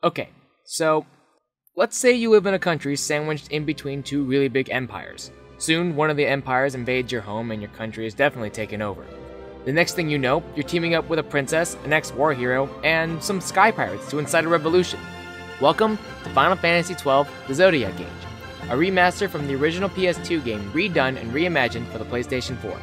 Okay, so let's say you live in a country sandwiched in between two really big empires. Soon, one of the empires invades your home and your country is definitely taken over. The next thing you know, you're teaming up with a princess, an ex-war hero, and some sky pirates to incite a revolution. Welcome to Final Fantasy XII: The Zodiac Age, a remaster from the original PS2 game redone and reimagined for the PlayStation 4.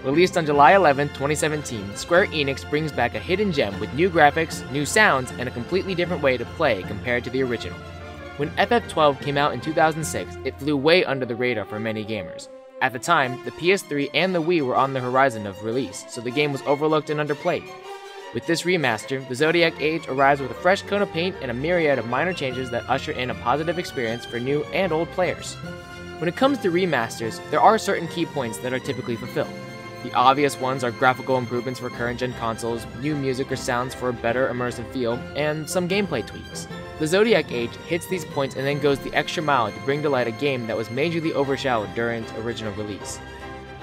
Released on July 11, 2017, Square Enix brings back a hidden gem with new graphics, new sounds, and a completely different way to play compared to the original. When FF12 came out in 2006, it flew way under the radar for many gamers. At the time, the PS3 and the Wii were on the horizon of release, so the game was overlooked and underplayed. With this remaster, the Zodiac Age arrives with a fresh coat of paint and a myriad of minor changes that usher in a positive experience for new and old players. When it comes to remasters, there are certain key points that are typically fulfilled. The obvious ones are graphical improvements for current-gen consoles, new music or sounds for a better immersive feel, and some gameplay tweaks. The Zodiac Age hits these points and then goes the extra mile to bring to light a game that was majorly overshadowed during its original release.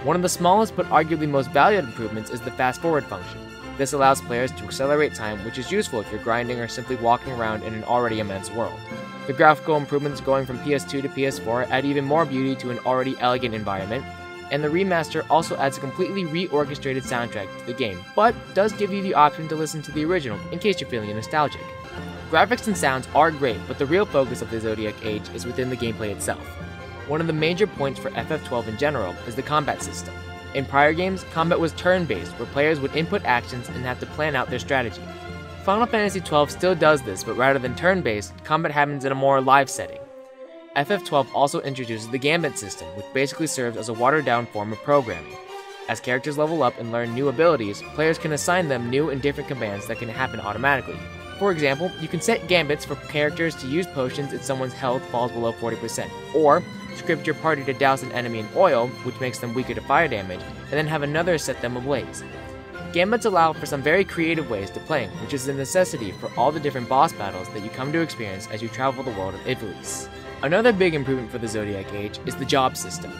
One of the smallest but arguably most valued improvements is the fast-forward function. This allows players to accelerate time, which is useful if you're grinding or simply walking around in an already immense world. The graphical improvements going from PS2 to PS4 add even more beauty to an already elegant environment, and the remaster also adds a completely reorchestrated soundtrack to the game, but does give you the option to listen to the original in case you're feeling nostalgic. Graphics and sounds are great, but the real focus of the Zodiac Age is within the gameplay itself. One of the major points for FF12 in general is the combat system. In prior games, combat was turn-based, where players would input actions and have to plan out their strategy. Final Fantasy XII still does this, but rather than turn-based, combat happens in a more live setting. FF12 also introduces the Gambit system, which basically serves as a watered-down form of programming. As characters level up and learn new abilities, players can assign them new and different commands that can happen automatically. For example, you can set gambits for characters to use potions if someone's health falls below 40%, or script your party to douse an enemy in oil, which makes them weaker to fire damage, and then have another set them ablaze. Gambits allow for some very creative ways to play, which is a necessity for all the different boss battles that you come to experience as you travel the world of Ivalice. Another big improvement for the Zodiac Age is the job system.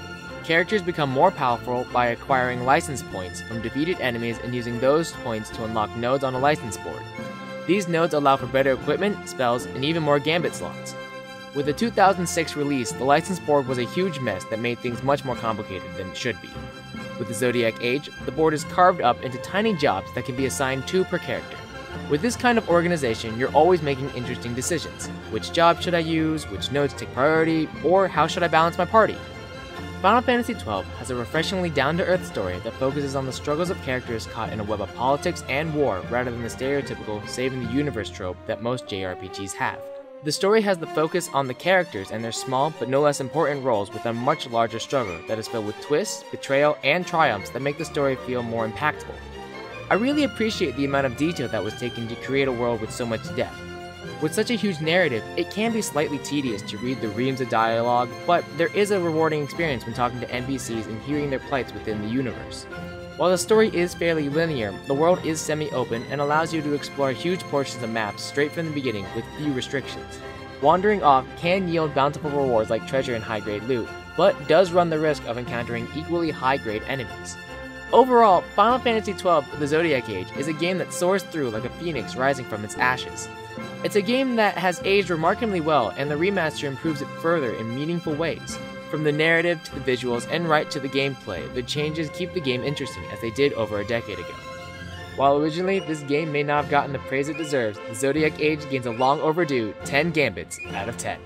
Characters become more powerful by acquiring license points from defeated enemies and using those points to unlock nodes on a license board. These nodes allow for better equipment, spells, and even more gambit slots. With the 2006 release, the license board was a huge mess that made things much more complicated than it should be. With the Zodiac Age, the board is carved up into tiny jobs that can be assigned 2 per character. With this kind of organization, you're always making interesting decisions. Which job should I use, which nodes take priority, or how should I balance my party? Final Fantasy XII has a refreshingly down-to-earth story that focuses on the struggles of characters caught in a web of politics and war rather than the stereotypical saving-the-universe trope that most JRPGs have. The story has the focus on the characters and their small but no less important roles with a much larger struggle that is filled with twists, betrayal, and triumphs that make the story feel more impactful. I really appreciate the amount of detail that was taken to create a world with so much depth. With such a huge narrative, it can be slightly tedious to read the reams of dialogue, but there is a rewarding experience when talking to NPCs and hearing their plights within the universe. While the story is fairly linear, the world is semi-open and allows you to explore huge portions of maps straight from the beginning with few restrictions. Wandering off can yield bountiful rewards like treasure and high-grade loot, but does run the risk of encountering equally high-grade enemies. Overall, Final Fantasy XII: The Zodiac Age is a game that soars through like a phoenix rising from its ashes. It's a game that has aged remarkably well, and the remaster improves it further in meaningful ways. From the narrative to the visuals and right to the gameplay, the changes keep the game interesting as they did over a decade ago. While originally this game may not have gotten the praise it deserves, the Zodiac Age gains a long overdue 10 gambits out of 10.